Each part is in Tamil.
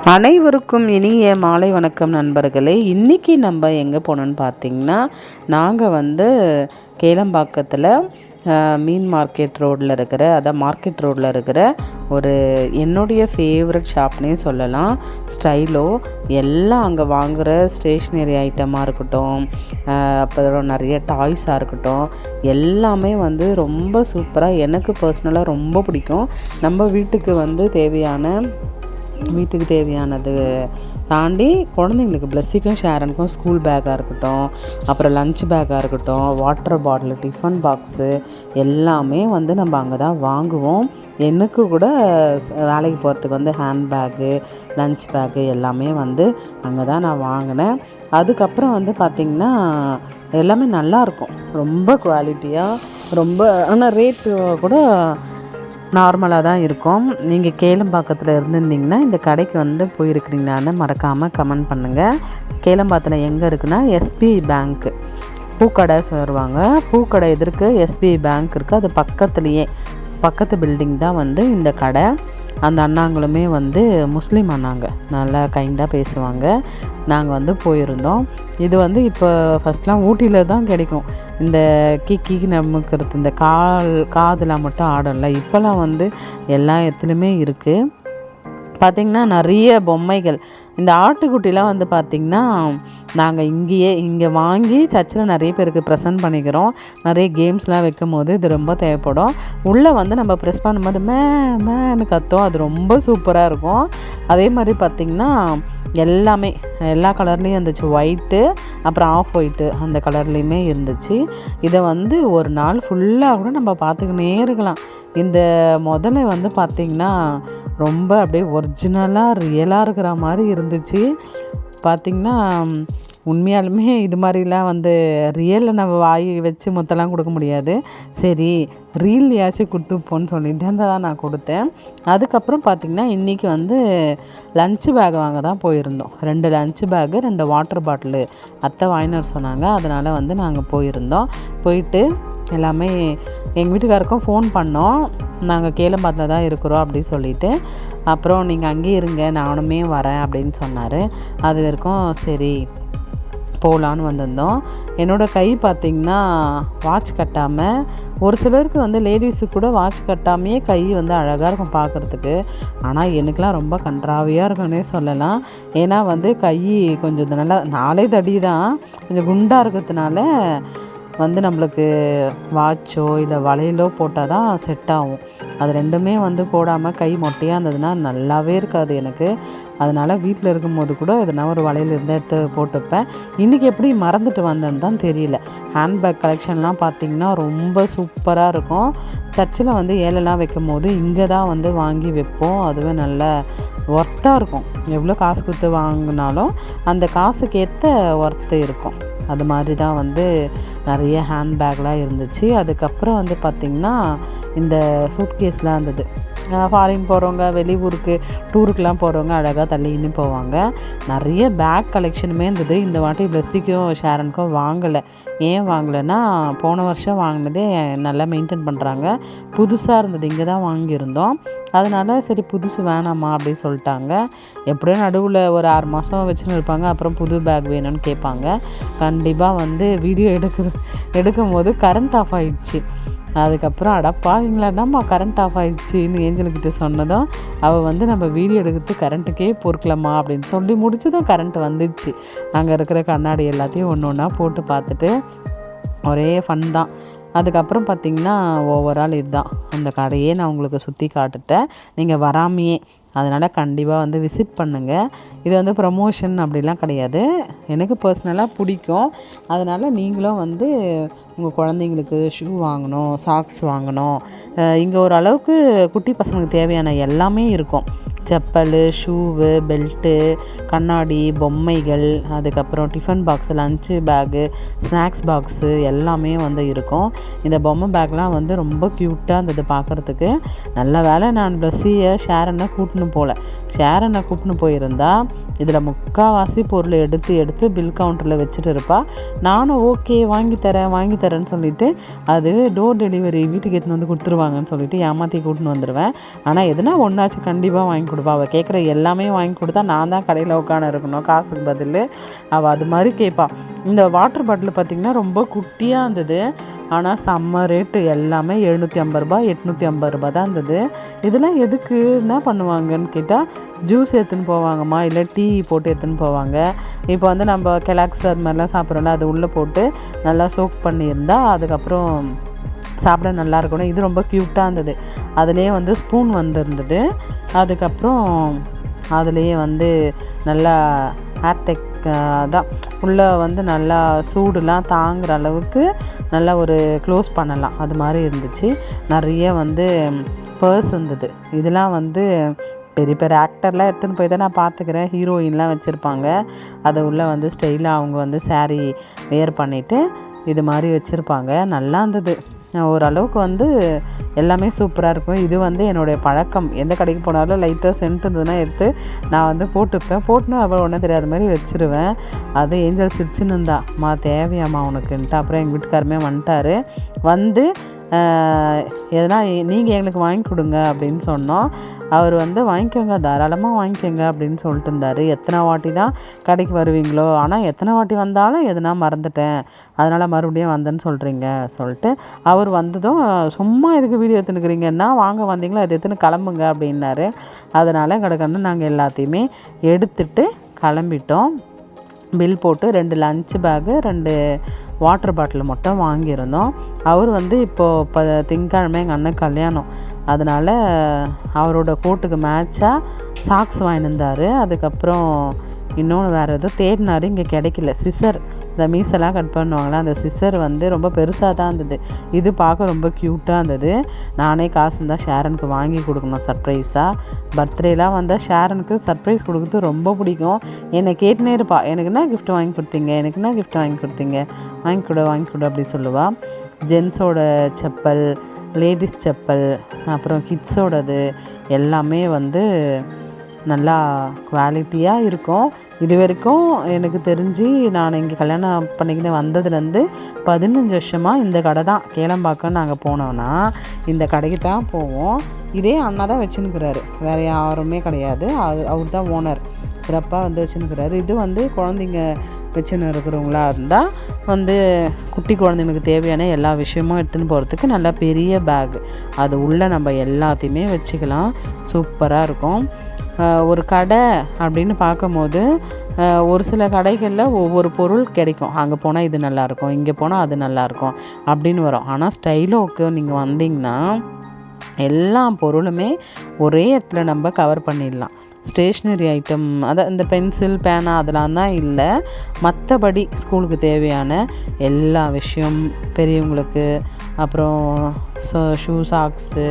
அனைவருக்கும் இனிய மாலை வணக்கம் நண்பர்களே. இன்றைக்கி நம்ம எங்கே போனோன்னு பார்த்திங்கன்னா, நாங்கள் கேளம்பாக்கத்தில் மீன் மார்க்கெட் ரோட்டில் இருக்கிற மார்க்கெட் ரோட்டில் இருக்கிற ஒரு என்னுடைய ஃபேவரட் ஷாப்னே சொல்லலாம். ஸ்டைலோ எல்லாம் அங்கே வாங்குகிற ஸ்டேஷ்னரி ஐட்டமாக இருக்கட்டும், அப்புறம் நிறைய டாய்ஸாக இருக்கட்டும், எல்லாமே ரொம்ப சூப்பராக, எனக்கு பர்சனலாக ரொம்ப பிடிக்கும். நம்ம வீட்டுக்கு தேவையானது தாண்டி குழந்தைங்களுக்கு பிளஸ்ஸிக்கும் ஷேரனுக்கும் ஸ்கூல் பேக்காக இருக்கட்டும், அப்புறம் லஞ்ச் பேக்காக இருக்கட்டும், வாட்டர் பாட்டில், டிஃபன் பாக்ஸு எல்லாமே நம்ம அங்கே தான் வாங்குவோம். எனக்கு கூட வேலைக்கு போகிறதுக்கு ஹேண்ட் பேக்கு, லஞ்ச் பேக்கு எல்லாமே அங்கே தான் நான் வாங்கினேன். அதுக்கப்புறம் பார்த்திங்கன்னா எல்லாமே நல்லாயிருக்கும், ரொம்ப குவாலிட்டியாக, ரொம்ப ஆனால் ரேட்டு கூட நார்மலாக தான் இருக்கும். நீங்கள் கேளம்பாக்கத்தில் இருந்திருந்தீங்கன்னா இந்த கடைக்கு போயிருக்கிறீங்களான்னு மறக்காமல் கமெண்ட் பண்ணுங்கள். கேளம்பாக்கத்தில் எங்கே இருக்குன்னா எஸ்பிஐ பேங்க்கு பூக்கடை வருவாங்க. பூக்கடை எதிர்க்கு எஸ்பிஐ பேங்க் இருக்குது. அது பக்கத்து பில்டிங் தான் இந்த கடை. அந்த அண்ணாங்களுமே முஸ்லீம் அண்ணாங்க, நல்லா கைண்டாக பேசுவாங்க. நாங்கள் போயிருந்தோம். இது இப்போ ஃபஸ்ட்லாம் ஊட்டியில் தான் கிடைக்கும். இந்த கீக்கி நமக்கிறது, இந்த காதெலாம் மட்டும் ஆடல. இப்போல்லாம் எல்லா இடத்துலையுமே இருக்குது. பார்த்திங்கன்னா நிறைய பொம்மைகள், இந்த ஆட்டுக்குட்டிலாம் பார்த்திங்கன்னா நாங்கள் இங்கே வாங்கி சர்ச்சில் நிறைய பேருக்கு ப்ரெசென்ட் பண்ணிக்கிறோம். நிறைய கேம்ஸ்லாம் வைக்கும் போது இது ரொம்ப தேவைப்படும். உள்ளே நம்ம ப்ரெஸ் பண்ணும்போது மேன்னு கத்தும். அது ரொம்ப சூப்பராக இருக்கும். அதே மாதிரி பார்த்திங்கன்னா எல்லா கலர்லேயும் இருந்துச்சு. ஒயிட்டு, அப்புறம் ஆஃப் ஒயிட்டு, அந்த கலர்லேயுமே இருந்துச்சு. இதை ஒரு நாள் ஃபுல்லாக கூட நம்ம பார்த்துக்கினே இருக்கலாம். இந்த முதல்ல பார்த்திங்கன்னா ரொம்ப அப்படியே ஒரிஜினலாக ரியலாக இருக்கிற மாதிரி இருந்துச்சு. பார்த்திங்கன்னா உண்மையாலுமே இது மாதிரிலாம் ரியலில் நம்ம வாய் வச்சு மொத்தம்லாம் கொடுக்க முடியாது. சரி ரீல்லையாச்சும் கொடுத்துப்போன்னு சொல்லிட்டு தான் நான் கொடுத்தேன். அதுக்கப்புறம் பார்த்திங்கன்னா இன்றைக்கி லன்ச்சு பேக் வாங்க தான் போயிருந்தோம். 2 லன்ச்சு பேக்கு, 2 வாட்டர் பாட்டிலு அத்தை வாங்கினார் சொன்னாங்க. அதனால் நாங்கள் போயிருந்தோம். போயிட்டு எல்லாமே எங்கள் வீட்டுக்காருக்கும் ஃபோன் பண்ணோம். நாங்கள் கேளம்பாக்கத்தில் தான் இருக்கிறோம் அப்படின்னு சொல்லிவிட்டு, அப்புறம் நீங்கள் அங்கேயே இருங்க, நானுமே வரேன் அப்படின்னு சொன்னார். அது வரைக்கும் சரி போகலான்னு வந்திருந்தோம். என்னோடய கை பார்த்திங்கன்னா வாட்ச் கட்டாமல், ஒரு சிலருக்கு லேடிஸுக்கு கூட வாட்ச் கட்டாமையே கை அழகாக இருக்கும் பார்க்குறதுக்கு. ஆனால் எனக்குலாம் ரொம்ப கன்றாவியாக இருக்குன்னே சொல்லலாம். ஏன்னா கை கொஞ்சம் நல்லா 4 தடி தான், கொஞ்சம் குண்டாக இருக்கிறதுனால நம்மளுக்கு வாட்சோ இல்லை வளையலோ போட்டால் தான் செட் ஆகும். அது ரெண்டுமே போடாமல் கை மொட்டையாக இருந்ததுன்னா நல்லாவே இருக்காது எனக்கு. அதனால் வீட்டில் இருக்கும்போது கூட எதனா ஒரு வளையல் இருந்தால் எடுத்து போட்டுப்பேன். இன்றைக்கி எப்படி மறந்துட்டு வந்தேன்னு தான் தெரியல. ஹேண்ட்பேக் கலெக்ஷன்லாம் பார்த்திங்கன்னா ரொம்ப சூப்பராக இருக்கும். சர்ச்சில் ஏலெல்லாம் வைக்கும் போது இங்கே தான் வாங்கி வைப்போம். அதுவே நல்ல ஒர்த்தாக இருக்கும். எவ்வளோ காசு கொடுத்து வாங்கினாலும் அந்த காசுக்கு ஏற்ற ஒர்த்து இருக்கும். அது மாதிரி தான் நிறைய ஹேண்ட்பேக்லாம் இருந்துச்சு. அதுக்கப்புறம் பார்த்திங்கன்னா இந்த சூட்கேஸ்லாம் இருந்தது. ஃபாரின் போகிறவங்க, வெளியூருக்கு டூருக்கெலாம் போகிறவங்க அழகாக தள்ளிக்கின்னு போவாங்க. நிறைய பேக் கலெக்ஷனுமே இருந்தது. இந்த வாட்டி பிளஸ்ஸிக்கும் ஷேரனுக்கும் வாங்கலை. ஏன் வாங்கலைன்னா, போன வருஷம் வாங்கினதே நல்லா மெயின்டைன் பண்ணுறாங்க. புதுசாக இருந்தது, இங்கே தான் வாங்கியிருந்தோம். அதனால் சரி புதுசு வேணாமா அப்படின்னு சொல்லிட்டாங்க. எப்படியோ நடுவில் ஒரு 6 மாதம் வச்சுன்னு இருப்பாங்க. அப்புறம் புது பேக் வேணும்னு கேட்பாங்க. கண்டிப்பாக வீடியோ எடுக்கும் போது கரண்ட் ஆஃப் ஆகிடுச்சு. அதுக்கப்புறம் அடப்பாவீங்களாடாம்மா கரண்ட் ஆஃப் ஆகிடுச்சின்னு ஏஞ்சல்கிட்ட சொன்னதும் அவள் நம்ம வீடியோ எடுக்கிறது கரண்ட்டுக்கே பொறுக்கலாமா அப்படின்னு சொல்லி முடிச்சதும் கரண்ட் வந்துடுச்சு. அங்கே இருக்கிற கண்ணாடி எல்லாத்தையும் ஒன்று ஒன்றா போட்டு பார்த்துட்டு ஒரே ஃபன் தான். அதுக்கப்புறம் பார்த்திங்கன்னா ஓவரால் இதுதான் அந்த கடையே நான் உங்களுக்கு சுற்றி காட்டுட்டேன், நீங்கள் வராமையே. அதனால் கண்டிப்பாக விசிட் பண்ணுங்கள். இது ப்ரமோஷன் அப்படிலாம் கிடையாது, எனக்கு பர்சனலாக பிடிக்கும். அதனால் நீங்களும் உங்கள் குழந்தைங்களுக்கு ஷூ வாங்கணும், சாக்ஸ் வாங்கணும், இங்கே ஓரளவுக்கு குட்டி பசங்களுக்கு தேவையான எல்லாமே இருக்கும். செப்பல், ஷூவு, பெல்ட்டு, கண்ணாடி, பொம்மைகள், அதுக்கப்புறம் tiffin box, lunch bag, snacks box எல்லாமே இருக்கும். இந்த பொம்மை பேக்லாம் ரொம்ப க்யூட்டாக இருந்தது பார்க்குறதுக்கு. நல்ல வேலை நான் பிளஸ்ஸியை ஷேரனை கூட்டின்னு போகல. ஷேரனை கூட்டின்னு போயிருந்தா இதில் முக்கால்வாசி பொருள் எடுத்து பில் கவுண்டரில் வச்சுட்டு இருப்பா. நானும் ஓகே வாங்கி தரேன்னு சொல்லிவிட்டு அது டோர் டெலிவரி வீட்டுக்கு எடுத்துன்னு வந்து கொடுத்துருவாங்கன்னு சொல்லிட்டு ஏமாற்றி கூட்டின்னு வந்துடுவேன். ஆனால் எதுனா ஒன்றாச்சும் கண்டிப்பாக வாங்கி கொடுப்பா. அவள் கேட்குற எல்லாமே வாங்கி கொடுத்தா நான் தான் கடையில் உட்காந்து இருக்கணும் காசுக்கு பதில். அவள் அது மாதிரி கேட்பாள். இந்த வாட்டர் பாட்டில் பார்த்திங்கன்னா ரொம்ப குட்டியாக இருந்தது, ஆனால் செம்ம ரேட்டு. எல்லாமே 750 ரூபா 850 ரூபா தான் இருந்தது. இதெல்லாம் எதுக்கு என்ன பண்ணுவாங்கன்னு கேட்டால் ஜூஸ் எடுத்துன்னு போவாங்கம்மா, இல்லை டீ போட்டு எடுத்துன்னு போவாங்க. இப்போ வந்து நம்ம கெலாக்ஸ் அது மாதிரிலாம் சாப்பிட்றோம்ல, அது உள்ளே போட்டு நல்லா சோக் பண்ணியிருந்தால் அதுக்கப்புறம் சாப்பிட நல்லா இருக்கணும். இது ரொம்ப க்யூட்டாக இருந்தது. அதுலேயே வந்து ஸ்பூன் வந்துருந்தது. அதுக்கப்புறம் அதுலேயே வந்து நல்லா ஏர்டெக் தான் உள்ளே வந்து நல்லா சூடுலாம் தாங்குகிற அளவுக்கு நல்லா ஒரு க்ளோஸ் பண்ணலாம், அது மாதிரி இருந்துச்சு. நிறைய வந்து பர்ஸ் இருந்தது. இதெல்லாம் வந்து பெரிய பெரிய ஆக்டர்லாம் எடுத்துன்னு போய் தான் நான் பார்த்துக்கிறேன். ஹீரோயின்லாம் வச்சுருப்பாங்க. அதை உள்ளே வந்து ஸ்டைலாக அவங்க வந்து சாரீ வேர் பண்ணிவிட்டு இது மாதிரி வச்சுருப்பாங்க. நல்லா இருந்தது. ஓரளவுக்கு வந்து எல்லாமே சூப்பராக இருக்கும். இது வந்து என்னுடைய பழக்கம். எந்த கடைக்கு போனாலும் லைட்டாக சென்ட் இருந்ததுன்னா எடுத்து நான் வந்து போட்டுன்னு அவ்வளோ ஒன்றும் தெரியாத மாதிரி வச்சுருவேன். அது ஏஞ்சல் சிரிச்சுன்னு இருந்தா தேவையாம்மா உனக்குன்ட்டு. அப்புறம் எங்கள் வீட்டுக்காரமே வந்துட்டார். வந்து எதனா நீங்கள் எங்களுக்கு வாங்கி கொடுங்க அப்படின்னு சொன்னோம். அவர் வந்து வாங்கிக்கோங்க, தாராளமாக வாங்கிக்கோங்க அப்படின்னு சொல்லிட்டு இருந்தார். எத்தனை வாட்டி தான் கடைக்கு வருவீங்களோ, ஆனால் எத்தனை வாட்டி வந்தாலும் எதுனா மறந்துட்டேன், அதனால் மறுபடியும் வந்தேன்னு சொல்லிட்டு அவர் வந்ததும் சும்மா எதுக்கு வீடியோ எடுத்துன்னுக்கிறீங்கன்னா வாங்க வந்தீங்களா அது எடுத்துன்னு கிளம்புங்க அப்படின்னாரு. அதனால் கடற்கண்டு நாங்கள் எல்லாத்தையுமே எடுத்துகிட்டு கிளம்பிட்டோம். பில் போட்டு 2 லஞ்ச் பேகு 2 வாட்டர் பாட்டில் மட்டும் வாங்கியிருந்தோம். அவர் வந்து இப்போது திங்கக்கிழமை எங்கள் அண்ணன் கல்யாணம், அதனால் அவரோட கோட்டுக்கு மேட்சாக சாக்ஸ் வாங்கியிருந்தார். அதுக்கப்புறம் இன்னொன்று வேறு எதுவும் தேடினார், இங்கே கிடைக்கல. சிசர், இந்த மீசெல்லாம் கட் பண்ணுவாங்களா, அந்த சிசர் வந்து ரொம்ப பெருசாக தான் இருந்தது. இது பார்க்க ரொம்ப க்யூட்டாக இருந்தது. நானே காசு இருந்தால் ஷேரனுக்கு வாங்கி கொடுக்கணும் சர்ப்ரைஸாக. பர்த்டேலாம் வந்தால் ஷேரனுக்கு சர்ப்ரைஸ் கொடுக்குறது ரொம்ப பிடிக்கும். என்னை கேட்டுனே இருப்பா, எனக்கு என்ன கிஃப்ட் வாங்கி கொடுத்தீங்க, எனக்கு என்ன கிஃப்ட் வாங்கி கொடுத்தீங்க, வாங்கி கொடு அப்படி சொல்லுவாள். ஜென்ஸோட செப்பல், லேடிஸ் செப்பல், அப்புறம் கிட்ஸோடது எல்லாமே வந்து நல்லா குவாலிட்டியாக இருக்கும். இது வரைக்கும் எனக்கு தெரிஞ்சு நான் இங்கே கல்யாணம் பண்ணிக்கிட்டு வந்ததுலேருந்து 15 வருஷமாக இந்த கடை தான். கேளம்பாக்கம் நாங்கள் போனோன்னா இந்த கடைக்கு தான் போவோம். இதே அண்ணா தான் வச்சுன்னுக்கிறாரு, வேறு யாருமே கிடையாது. அவர் தான் ஓனர், சிறப்பாக வந்து வச்சுன்னுக்கிறாரு. இது வந்து குழந்தைங்க வச்சுன்னு இருக்கிறவங்களா இருந்தால் வந்து குட்டி குழந்தைங்களுக்கு தேவையான எல்லா விஷயமும் எடுத்துன்னு போகிறதுக்கு நல்லா பெரிய பேக், அது உள்ளே நம்ம எல்லாத்தையுமே வச்சுக்கலாம். சூப்பராக இருக்கும். ஒரு கடை அப்படின்னு பார்க்கும்போது ஒரு சில கடைகளில் ஒவ்வொரு பொருள் கிடைக்கும். அங்கே போனால் இது நல்லாயிருக்கும், இங்கே போனால் அது நல்லாயிருக்கும் அப்படின்னு வரும். ஆனால் ஸ்டைலோக்கு நீங்கள் வந்தீங்கன்னா எல்லா பொருளுமே ஒரே இடத்துல நம்ம கவர் பண்ணிடலாம். ஸ்டேஷ்னரி ஐட்டம், அதான் இந்த பென்சில் பேனா அதெல்லாம் தான் இல்லை. மற்றபடி ஸ்கூலுக்கு தேவையான எல்லா விஷயம், பெரியவங்களுக்கு, அப்புறம் ஷூ சாக்ஸு,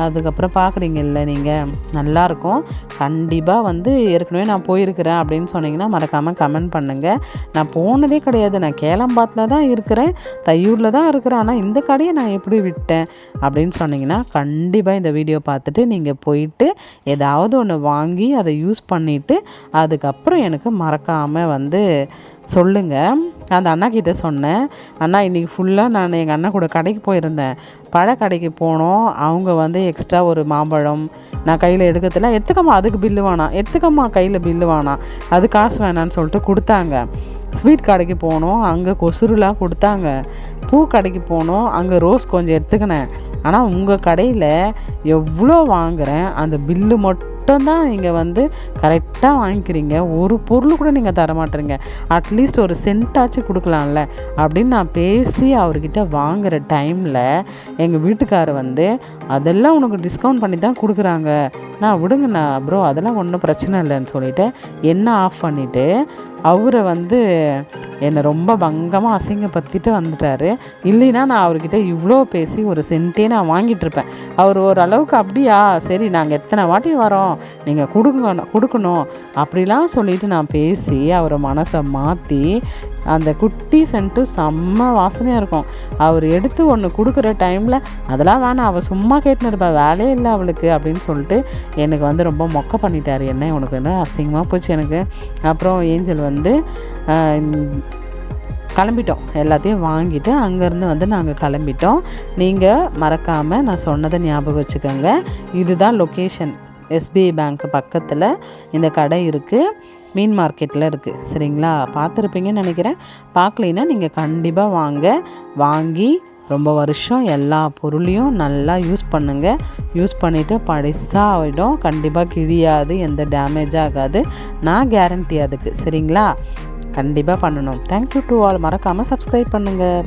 அதுக்கப்புறம் பார்க்குறீங்கல்ல நீங்கள், நல்லாயிருக்கும். கண்டிப்பாக வந்து ஏற்கனவே நான் போயிருக்கிறேன் அப்படின்னு சொன்னீங்கன்னா மறக்காமல் கமெண்ட் பண்ணுங்கள். நான் போனதே கிடையாது, நான் கேளம்பாத்தில் தான் இருக்கிறேன், தையூரில் தான் இருக்கிறேன், ஆனால் இந்த கடையை நான் எப்படி விட்டேன் அப்படின்னு சொன்னீங்கன்னா கண்டிப்பாக இந்த வீடியோ பார்த்துட்டு நீங்கள் போயிட்டு ஏதாவது ஒன்று வாங்கி அதை யூஸ் பண்ணிவிட்டு அதுக்கப்புறம் எனக்கு மறக்காமல் வந்து சொல்லுங்கள். அந்த அண்ணா கிட்டே சொன்னேன், அண்ணா இன்றைக்கி ஃபுல்லாக நான் எங்கள் அண்ணா கூட கடைக்கு போயிருந்தேன், பழக்கடைக்கு போனோம். அவங்க வந்து எக்ஸ்ட்ரா ஒரு மாம்பழம் நான் கையில் எடுக்கிறதுல எடுத்துக்கம்மா, அதுக்கு பில்லு வேணாம், எடுத்துக்கம்மா கையில் பில்லு வேணாம், அது காசு வேணான்னு சொல்லிட்டு கொடுத்தாங்க. ஸ்வீட் கடைக்கு போனோம், அங்கே கொசுருலாம் கொடுத்தாங்க. பூ கடைக்கு போனோம், அங்கே ரோஸ் கொஞ்சம் எடுத்துக்கினேன். ஆனால் உங்கள் கடையில் எவ்வளோ வாங்குகிறேன், அந்த பில்லு மட்டும்தான் நீங்கள் வந்து கரெக்டாக வாங்கிக்கிறீங்க, ஒரு பொருள் கூட நீங்கள் தரமாட்டீங்க, அட்லீஸ்ட் ஒரு சென்ட்டாச்சும் கொடுக்கலாம்ல அப்படின்னு நான் பேசி அவர்கிட்ட வாங்குகிற டைமில் எங்கள் வீட்டுக்காரர் வந்து அதெல்லாம் உனக்கு டிஸ்கவுண்ட் பண்ணி தான் கொடுக்குறாங்க, நான் விடுங்கண்ணா ப்ரோ அதெல்லாம் ஒன்றும் பிரச்சனை இல்லைன்னு சொல்லிவிட்டு என்ன ஆஃப் பண்ணிவிட்டு அவரை வந்து என்னை ரொம்ப பங்கமாக அசிங்கப்படுத்திட்டு வந்துட்டார். இல்லைன்னா நான் அவர்கிட்ட இவ்வளோ பேசி ஒரு சென்ட்டே நான் வாங்கிட்டு இருப்பேன். அவர் ஓரளவுக்கு அப்படியா சரி நாங்கள் எத்தனை வாட்டி வரோம் நீங்கள் கொடுக்கணும் அப்படிலாம் சொல்லிவிட்டு நான் பேசி அவரை மனசை மாற்றி அந்த குட்டி சென்ட்டு செம்ம வாசனையாக இருக்கும். அவர் எடுத்து ஒன்று கொடுக்குற டைமில் அதெல்லாம் வேணாம், அவள் சும்மா கேட்டுன்னு இருப்பா, வேலையே இல்லை அவளுக்கு அப்படின்னு சொல்லிட்டு எனக்கு வந்து ரொம்ப மொக்க பண்ணிட்டார். என்ன உனக்கு என்ன அசிங்கமாக போச்சு எனக்கு. அப்புறம் ஏஞ்சல் வந்து கிளம்பிட்டோம், எல்லாத்தையும் வாங்கிட்டு அங்கேருந்து வந்து நாங்கள் கிளம்பிட்டோம். நீங்கள் மறக்காமல் நான் சொன்னதை ஞாபகம் வச்சுக்கோங்க. இதுதான் லொக்கேஷன், SBI பேங்க் பக்கத்தில் இந்த கடை இருக்குது, மீன் மார்க்கெட்டில் இருக்குது. சரிங்களா, பார்த்துருப்பீங்கன்னு நினைக்கிறேன். பார்க்கலைன்னா நீங்கள் கண்டிப்பாக வாங்கி ரொம்ப வருஷம் எல்லா பொருளையும் நல்லா யூஸ் பண்ணுங்கள். யூஸ் பண்ணிவிட்டு பழசாக ஆகிடும், கண்டிப்பாக கிழியாது, எந்த டேமேஜ் ஆகாது, நான் கேரண்டி அதுக்கு. சரிங்களா, கண்டிப்பாக பண்ணணும். Thank you to all. மறக்காமல் சப்ஸ்கிரைப் பண்ணுங்கள்.